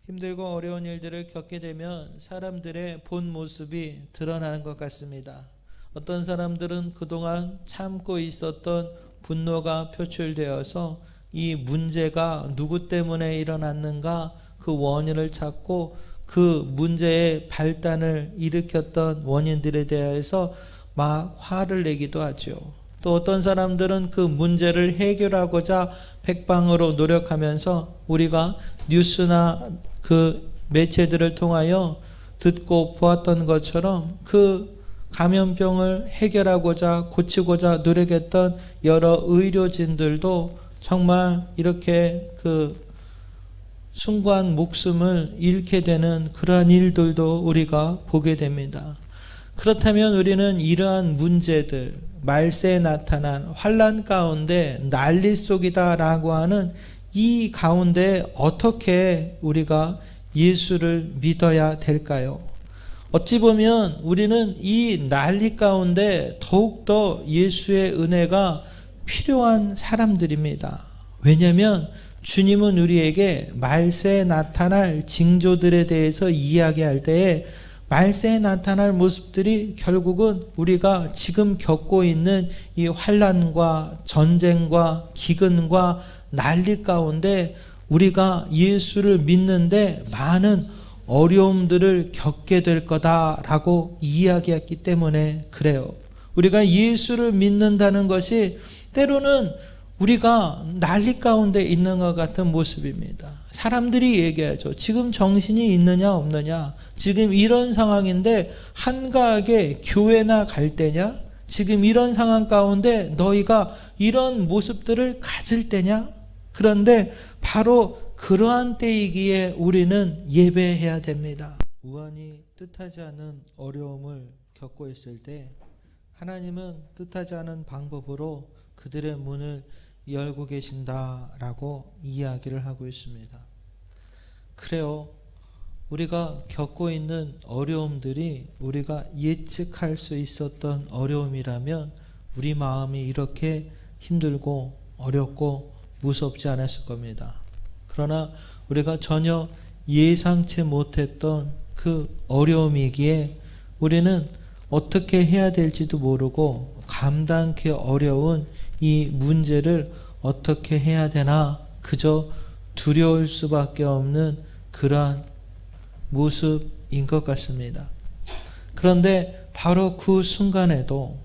힘들고 어려운 일들을 겪게 되면 사람들의 본 모습이 드러나는 것 같습니다. 어떤 사람들은 그동안 참고 있었던 분노가 표출되어서 이 문제가 누구 때문에 일어났는가 그 원인을 찾고 그 문제의 발단을 일으켰던 원인들에 대해서 막 화를 내기도 하죠. 또 어떤 사람들은 그 문제를 해결하고자 백방으로 노력하면서 우리가 뉴스나 그 매체들을 통하여 듣고 보았던 것처럼 그 감염병을 해결하고자 고치고자 노력했던 여러 의료진들도 정말 이렇게 그 숭고한 목숨을 잃게 되는 그러한 일들도 우리가 보게 됩니다. 그렇다면 우리는 이러한 문제들, 말세에 나타난 환난 가운데 난리 속이다라고 하는 이 가운데 어떻게 우리가 예수를 믿어야 될까요? 어찌 보면 우리는 이 난리 가운데 더욱더 예수의 은혜가 필요한 사람들입니다. 왜냐하면 주님은 우리에게 말세에 나타날 징조들에 대해서 이야기할 때에 말세에 나타날 모습들이 결국은 우리가 지금 겪고 있는 이 환난과 전쟁과 기근과 난리 가운데 우리가 예수를 믿는데 많은 어려움들을 겪게 될 거다라고 이야기했기 때문에 그래요. 우리가 예수를 믿는다는 것이 때로는 우리가 난리 가운데 있는 것 같은 모습입니다. 사람들이 얘기하죠. 지금 정신이 있느냐 없느냐. 지금 이런 상황인데 한가하게 교회나 갈 때냐. 지금 이런 상황 가운데 너희가 이런 모습들을 가질 때냐. 그런데 바로 그러한 때이기에 우리는 예배해야 됩니다. 우환이 뜻하지 않은 어려움을 겪고 있을 때 하나님은 뜻하지 않은 방법으로 그들의 문을 열고 계신다라고 이야기를 하고 있습니다. 그래요. 우리가 겪고 있는 어려움들이 우리가 예측할 수 있었던 어려움이라면 우리 마음이 이렇게 힘들고 어렵고 무섭지 않았을 겁니다. 그러나 우리가 전혀 예상치 못했던 그 어려움이기에 우리는 어떻게 해야 될지도 모르고 감당하기 어려운 이 문제를 어떻게 해야 되나 그저 두려울 수밖에 없는 그러한 모습인 것 같습니다. 그런데 바로 그 순간에도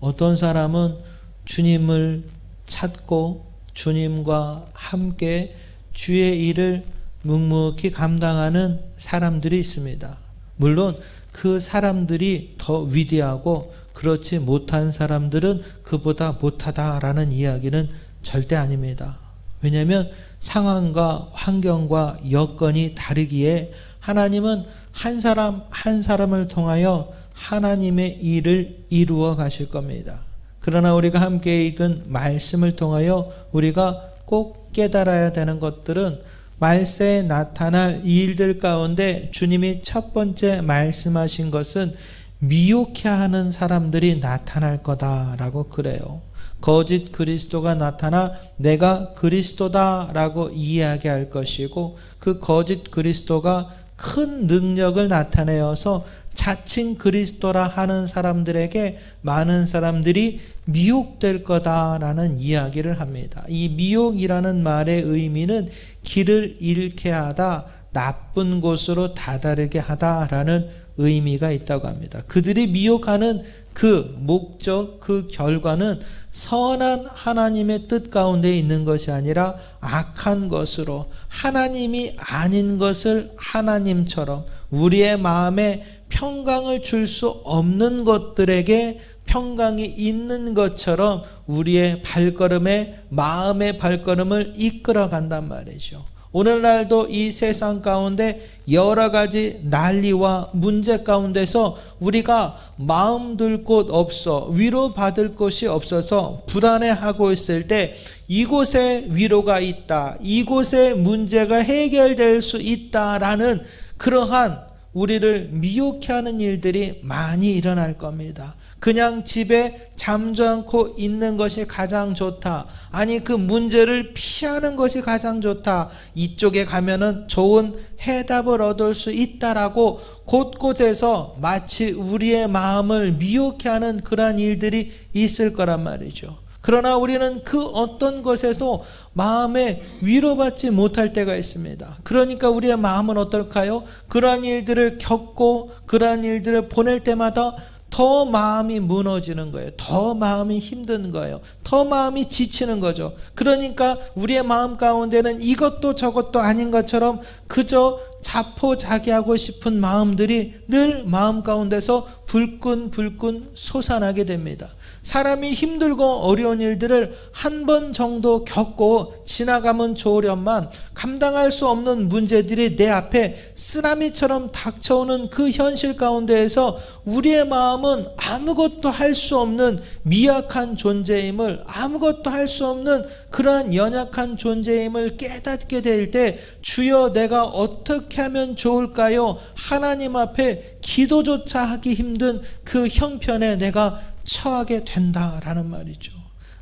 어떤 사람은 주님을 찾고 주님과 함께 주의 일을 묵묵히 감당하는 사람들이 있습니다. 물론 그 사람들이 더 위대하고 그렇지 못한 사람들은 그보다 못하다라는 이야기는 절대 아닙니다. 왜냐하면 상황과 환경과 여건이 다르기에 하나님은 한 사람 한 사람을 통하여 하나님의 일을 이루어 가실 겁니다. 그러나 우리가 함께 읽은 말씀을 통하여 우리가 꼭 깨달아야 되는 것들은 말세에 나타날 일들 가운데 주님이 첫 번째 말씀하신 것은 미혹해하는 사람들이 나타날 거다라고 그래요. 거짓 그리스도가 나타나 내가 그리스도다라고 이야기할 것이고 그 거짓 그리스도가 큰 능력을 나타내어서 자칭 그리스도라 하는 사람들에게 많은 사람들이 미혹될 거다라는 이야기를 합니다. 이 미혹이라는 말의 의미는 길을 잃게 하다, 나쁜 곳으로 다다르게 하다라는 의미가 있다고 합니다. 그들이 미혹하는 그 목적, 그 결과는 선한 하나님의 뜻 가운데 있는 것이 아니라 악한 것으로 하나님이 아닌 것을 하나님처럼 우리의 마음에 평강을 줄 수 없는 것들에게 평강이 있는 것처럼 우리의 발걸음에 마음의 발걸음을 이끌어 간단 말이죠. 오늘날도 이 세상 가운데 여러 가지 난리와 문제 가운데서 우리가 마음 둘 곳 없어 위로받을 곳이 없어서 불안해하고 있을 때 이곳에 위로가 있다. 이곳에 문제가 해결될 수 있다라는 그러한 우리를 미혹해 하는 일들이 많이 일어날 겁니다. 그냥 집에 잠자코 있는 것이 가장 좋다. 아니, 그 문제를 피하는 것이 가장 좋다. 이쪽에 가면은 좋은 해답을 얻을 수 있다라고 곳곳에서 마치 우리의 마음을 미혹해 하는 그러한 일들이 있을 거란 말이죠. 그러나 우리는 그 어떤 것에서 마음에 위로받지 못할 때가 있습니다. 그러니까 우리의 마음은 어떨까요? 그러한 일들을 겪고 그러한 일들을 보낼 때마다 더 마음이 무너지는 거예요. 더 마음이 힘든 거예요. 더 마음이 지치는 거죠. 그러니까 우리의 마음 가운데는 이것도 저것도 아닌 것처럼 그저 자포자기하고 싶은 마음들이 늘 마음 가운데서 불끈불끈 솟아나게 됩니다. 사람이 힘들고 어려운 일들을 한 번 정도 겪고 지나가면 좋으련만 감당할 수 없는 문제들이 내 앞에 쓰나미처럼 닥쳐오는 그 현실 가운데에서 우리의 마음은 아무것도 할 수 없는 미약한 존재임을, 아무것도 할 수 없는 그러한 연약한 존재임을 깨닫게 될 때 주여 내가 어떻게 하면 좋을까요? 하나님 앞에 기도조차 하기 힘든 그 형편에 내가 처하게 된다라는 말이죠.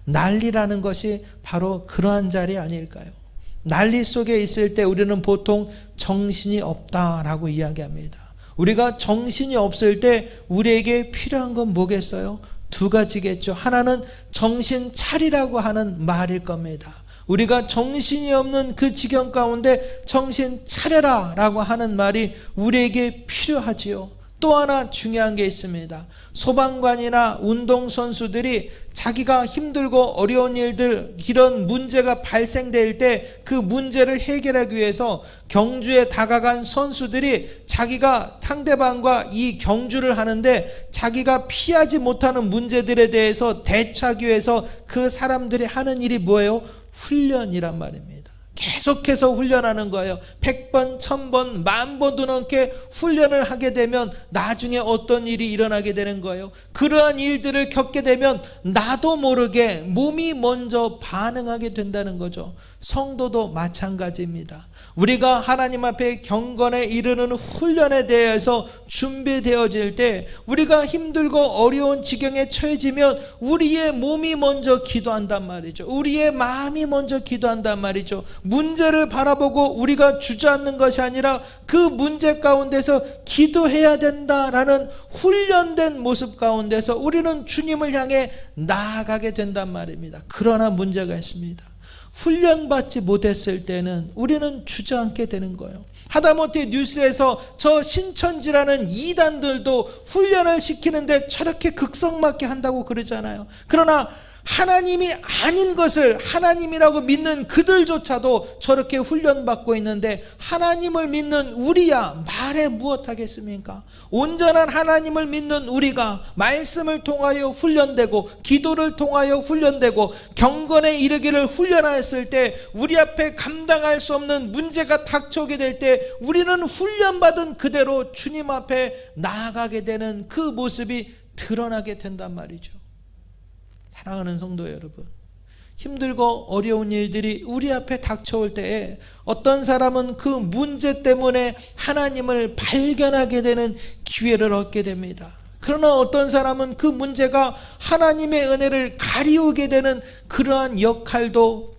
난리라는 것이 바로 그러한 자리 아닐까요? 난리 속에 있을 때 우리는 보통 정신이 없다라고 이야기합니다. 우리가 정신이 없을 때 우리에게 필요한 건 뭐겠어요? 두 가지겠죠. 하나는 정신 차리라고 하는 말일 겁니다. 우리가 정신이 없는 그 지경 가운데 정신 차려라 라고 하는 말이 우리에게 필요하지요. 또 하나 중요한 게 있습니다. 소방관이나 운동선수들이 자기가 힘들고 어려운 일들, 이런 문제가 발생될 때 그 문제를 해결하기 위해서 경주에 다가간 선수들이 자기가 상대방과 이 경주를 하는데 자기가 피하지 못하는 문제들에 대해서 대처하기 위해서 그 사람들이 하는 일이 뭐예요? 훈련이란 말입니다. 계속해서 훈련하는 거예요. 100번, 1000번, 10,000번도 넘게 훈련을 하게 되면 나중에 어떤 일이 일어나게 되는 거예요. 그러한 일들을 겪게 되면 나도 모르게 몸이 먼저 반응하게 된다는 거죠. 성도도 마찬가지입니다. 우리가 하나님 앞에 경건에 이르는 훈련에 대해서 준비되어질 때 우리가 힘들고 어려운 지경에 처해지면 우리의 몸이 먼저 기도한단 말이죠. 우리의 마음이 먼저 기도한단 말이죠. 문제를 바라보고 우리가 주저앉는 것이 아니라 그 문제 가운데서 기도해야 된다라는 훈련된 모습 가운데서 우리는 주님을 향해 나아가게 된단 말입니다. 그러나 문제가 있습니다. 훈련받지 못했을 때는 우리는 주저앉게 되는 거예요. 하다못해 뉴스에서 저 신천지라는 이단들도 훈련을 시키는데 저렇게 극성맞게 한다고 그러잖아요. 그러나 하나님이 아닌 것을 하나님이라고 믿는 그들조차도 저렇게 훈련받고 있는데 하나님을 믿는 우리야 말해 무엇하겠습니까? 온전한 하나님을 믿는 우리가 말씀을 통하여 훈련되고 기도를 통하여 훈련되고 경건에 이르기를 훈련하였을 때 우리 앞에 감당할 수 없는 문제가 닥쳐오게 될 때 우리는 훈련받은 그대로 주님 앞에 나아가게 되는 그 모습이 드러나게 된단 말이죠. 사랑하는 성도 여러분, 힘들고 어려운 일들이 우리 앞에 닥쳐올 때에 어떤 사람은 그 문제 때문에 하나님을 발견하게 되는 기회를 얻게 됩니다. 그러나 어떤 사람은 그 문제가 하나님의 은혜를 가리우게 되는 그러한 역할도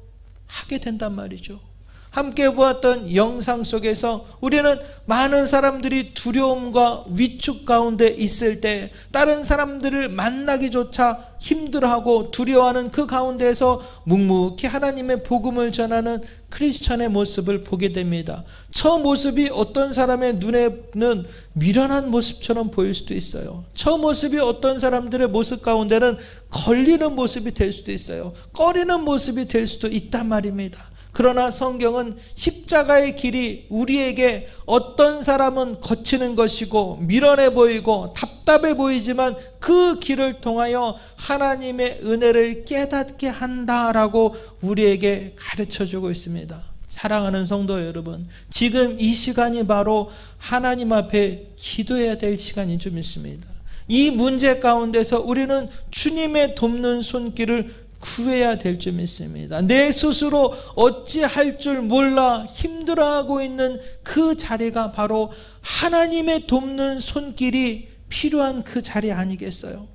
하게 된단 말이죠. 함께 보았던 영상 속에서 우리는 많은 사람들이 두려움과 위축 가운데 있을 때 다른 사람들을 만나기조차 힘들어하고 두려워하는 그 가운데에서 묵묵히 하나님의 복음을 전하는 크리스천의 모습을 보게 됩니다. 저 모습이 어떤 사람의 눈에는 미련한 모습처럼 보일 수도 있어요. 저 모습이 어떤 사람들의 모습 가운데는 걸리는 모습이 될 수도 있어요. 꺼리는 모습이 될 수도 있단 말입니다. 그러나 성경은 십자가의 길이 우리에게 어떤 사람은 거치는 것이고 미련해 보이고 답답해 보이지만 그 길을 통하여 하나님의 은혜를 깨닫게 한다라고 우리에게 가르쳐주고 있습니다. 사랑하는 성도 여러분, 지금 이 시간이 바로 하나님 앞에 기도해야 될 시간이 좀 있습니다. 이 문제 가운데서 우리는 주님의 돕는 손길을 구해야 될 줄 믿습니다. 내 스스로 어찌할 줄 몰라 힘들어하고 있는 그 자리가 바로 하나님의 돕는 손길이 필요한 그 자리 아니겠어요?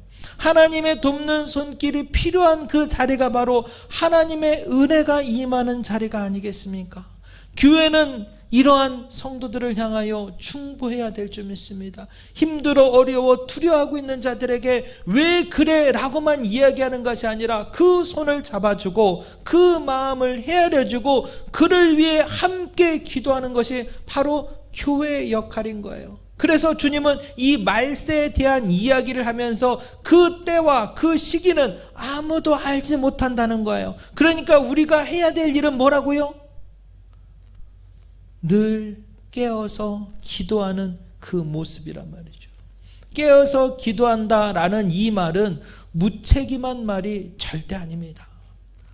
하나님의 돕는 손길이 필요한 그 자리가 바로 하나님의 은혜가 임하는 자리가 아니겠습니까? 교회는 이러한 성도들을 향하여 충고해야 될 줄 믿습니다. 힘들어 어려워 두려워하고 있는 자들에게 왜 그래 라고만 이야기하는 것이 아니라 그 손을 잡아주고 그 마음을 헤아려주고 그를 위해 함께 기도하는 것이 바로 교회의 역할인 거예요. 그래서 주님은 이 말세에 대한 이야기를 하면서 그 때와 그 시기는 아무도 알지 못한다는 거예요. 그러니까 우리가 해야 될 일은 뭐라고요? 늘 깨어서 기도하는 그 모습이란 말이죠. 깨어서 기도한다라는 이 말은 무책임한 말이 절대 아닙니다.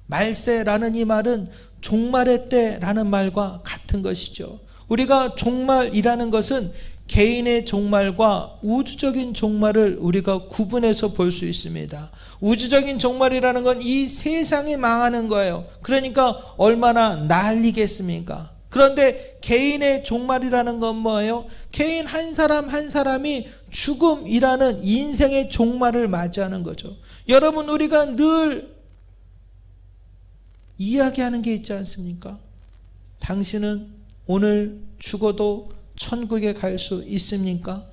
말세라는 이 말은 종말의 때라는 말과 같은 것이죠. 우리가 종말이라는 것은 개인의 종말과 우주적인 종말을 우리가 구분해서 볼 수 있습니다. 우주적인 종말이라는 건 이 세상이 망하는 거예요. 그러니까 얼마나 난리겠습니까? 그런데 개인의 종말이라는 건 뭐예요? 개인 한 사람 한 사람이 죽음이라는 인생의 종말을 맞이하는 거죠. 여러분, 우리가 늘 이야기하는 게 있지 않습니까? 당신은 오늘 죽어도 천국에 갈 수 있습니까?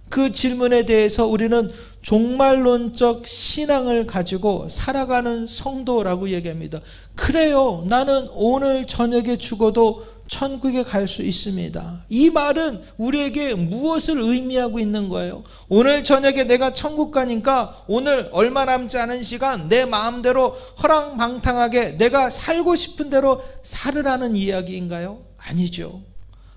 그 질문에 대해서 우리는 종말론적 신앙을 가지고 살아가는 성도라고 얘기합니다. 그래요, 나는 오늘 저녁에 죽어도 천국에 갈 수 있습니다. 이 말은 우리에게 무엇을 의미하고 있는 거예요? 오늘 저녁에 내가 천국 가니까 오늘 얼마 남지 않은 시간 내 마음대로 허랑방탕하게 내가 살고 싶은 대로 살으라는 이야기인가요? 아니죠.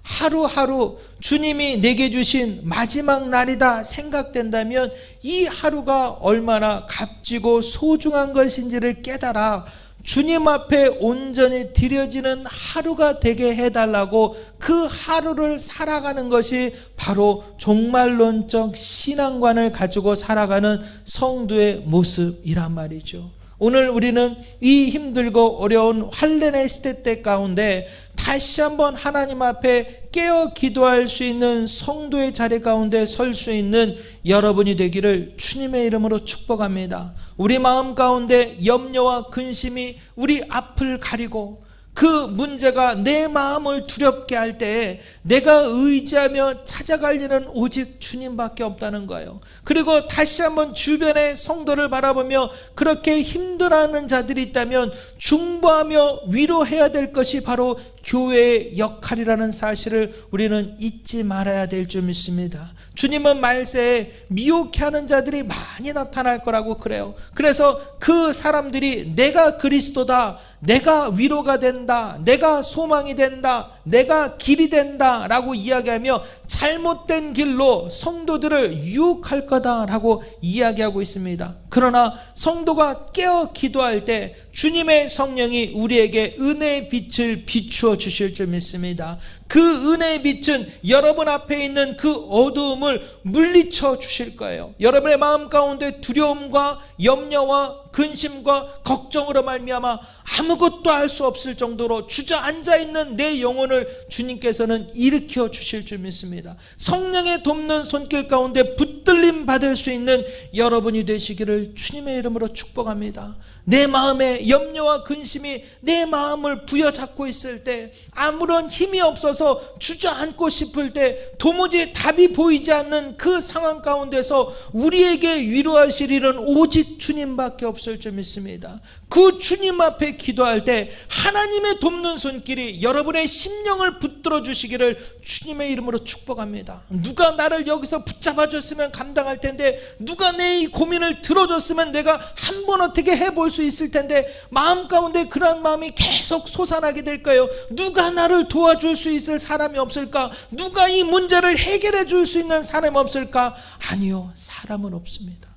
하루하루 주님이 내게 주신 마지막 날이다 생각된다면 이 하루가 얼마나 값지고 소중한 것인지를 깨달아 주님 앞에 온전히 드려지는 하루가 되게 해달라고 그 하루를 살아가는 것이 바로 종말론적 신앙관을 가지고 살아가는 성도의 모습이란 말이죠. 오늘 우리는 이 힘들고 어려운 환난의 시대 때 가운데 다시 한번 하나님 앞에 깨어 기도할 수 있는 성도의 자리 가운데 설 수 있는 여러분이 되기를 주님의 이름으로 축복합니다. 우리 마음 가운데 염려와 근심이 우리 앞을 가리고 그 문제가 내 마음을 두렵게 할 때에 내가 의지하며 찾아갈 일은 오직 주님밖에 없다는 거예요. 그리고 다시 한번 주변의 성도를 바라보며 그렇게 힘들어하는 자들이 있다면 중보하며 위로해야 될 것이 바로 교회의 역할이라는 사실을 우리는 잊지 말아야 될 줄 믿습니다. 주님은 말세에 미혹해 하는 자들이 많이 나타날 거라고 그래요. 그래서 그 사람들이 내가 그리스도다, 내가 위로가 된다, 내가 소망이 된다, 내가 길이 된다 라고 이야기하며 잘못된 길로 성도들을 유혹할 거다라고 이야기하고 있습니다. 그러나 성도가 깨어 기도할 때 주님의 성령이 우리에게 은혜의 빛을 비추어 주실 줄 믿습니다. 그 은혜의 빛은 여러분 앞에 있는 그 어두움을 물리쳐 주실 거예요. 여러분의 마음 가운데 두려움과 염려와 근심과 걱정으로 말미암아 아무것도 알 수 없을 정도로 주저앉아 있는 내 영혼을 주님께서는 일으켜 주실 줄 믿습니다. 성령의 돕는 손길 가운데 붙들림 받을 수 있는 여러분이 되시기를 주님의 이름으로 축복합니다. 내 마음에 염려와 근심이 내 마음을 부여잡고 있을 때, 아무런 힘이 없어서 주저앉고 싶을 때, 도무지 답이 보이지 않는 그 상황 가운데서 우리에게 위로하실 일은 오직 주님밖에 없을 줄 믿습니다. 그 주님 앞에 기도할 때 하나님의 돕는 손길이 여러분의 심령을 붙들어 주시기를 주님의 이름으로 축복합니다. 누가 나를 여기서 붙잡아 줬으면 감당할 텐데, 누가 내 이 고민을 들어줬으면 내가 한번 어떻게 해볼 수 있을 텐데, 마음 가운데 그런 마음이 계속 솟아나게 될 거예요. 누가 나를 도와줄 수 있을 사람이 없을까? 누가 이 문제를 해결해 줄 수 있는 사람이 없을까? 아니요, 사람은 없습니다.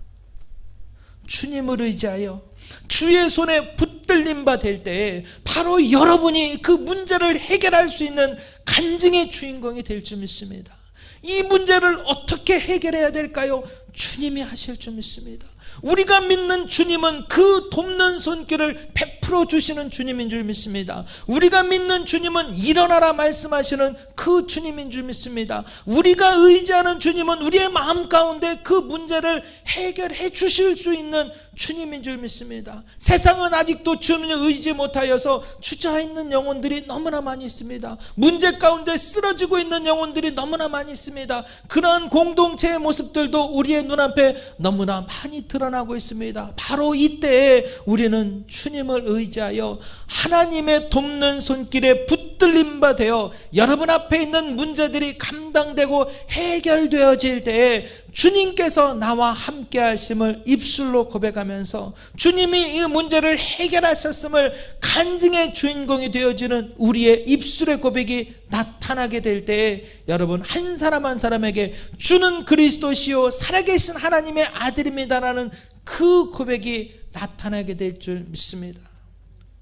주님을 의지하여 주의 손에 붙들림 받을 때에 바로 여러분이 그 문제를 해결할 수 있는 간증의 주인공이 될 줄 믿습니다. 이 문제를 어떻게 해결해야 될까요? 주님이 하실 줄 믿습니다. 우리가 믿는 주님은 그 돕는 손길을 베풀어 주시는 주님인 줄 믿습니다. 우리가 믿는 주님은 일어나라 말씀하시는 그 주님인 줄 믿습니다. 우리가 의지하는 주님은 우리의 마음 가운데 그 문제를 해결해 주실 수 있는 주님인 줄 믿습니다. 세상은 아직도 주님을 의지 못하여서 주저있는 영혼들이 너무나 많이 있습니다. 문제 가운데 쓰러지고 있는 영혼들이 너무나 많이 있습니다. 그런 공동체의 모습들도 우리의 눈앞에 너무나 많이 드러나고 있습니다. 바로 이때에 우리는 주님을 의지하여 하나님의 돕는 손길에 붙들림 바 되어 여러분 앞에 있는 문제들이 감당되고 해결되어질 때에 주님께서 나와 함께 하심을 입술로 고백하면서 주님이 이 문제를 해결하셨음을 간증의 주인공이 되어지는 우리의 입술의 고백이 나타나게 될 때에 여러분 한 사람 한 사람에게 주는 그리스도시요 살아계신 하나님의 아들입니다라는 그 고백이 나타나게 될 줄 믿습니다.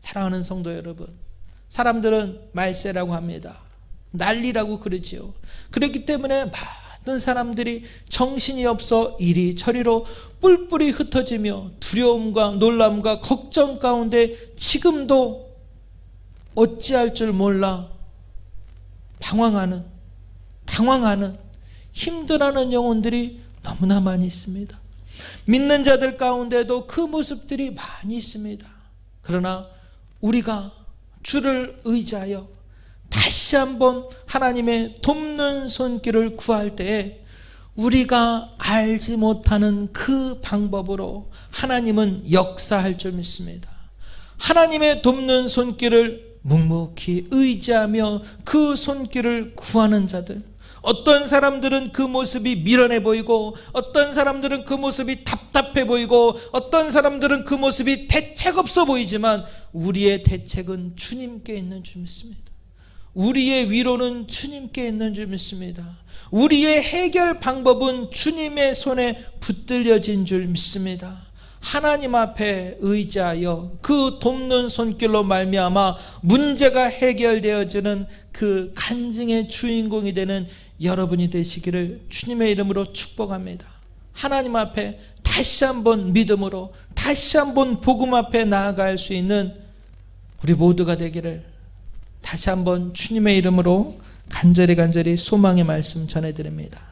사랑하는 성도 여러분, 사람들은 말세라고 합니다. 난리라고 그러지요. 그렇기 때문에 많은 사람들이 정신이 없어 이리저리로 뿔뿔이 흩어지며 두려움과 놀람과 걱정 가운데 지금도 어찌할 줄 몰라 방황하는, 당황하는, 힘들어하는 영혼들이 너무나 많이 있습니다. 믿는 자들 가운데도 그 모습들이 많이 있습니다. 그러나 우리가 주를 의지하여 다시 한번 하나님의 돕는 손길을 구할 때에 우리가 알지 못하는 그 방법으로 하나님은 역사할 줄 믿습니다. 하나님의 돕는 손길을 묵묵히 의지하며 그 손길을 구하는 자들, 어떤 사람들은 그 모습이 미련해 보이고 어떤 사람들은 그 모습이 답답해 보이고 어떤 사람들은 그 모습이 대책 없어 보이지만 우리의 대책은 주님께 있는 줄 믿습니다. 우리의 위로는 주님께 있는 줄 믿습니다. 우리의 해결 방법은 주님의 손에 붙들려진 줄 믿습니다. 하나님 앞에 의지하여 그 돕는 손길로 말미암아 문제가 해결되어지는 그 간증의 주인공이 되는 여러분이 되시기를 주님의 이름으로 축복합니다. 하나님 앞에 다시 한번 믿음으로 다시 한번 복음 앞에 나아갈 수 있는 우리 모두가 되기를 다시 한번 주님의 이름으로 간절히 소망의 말씀 전해드립니다.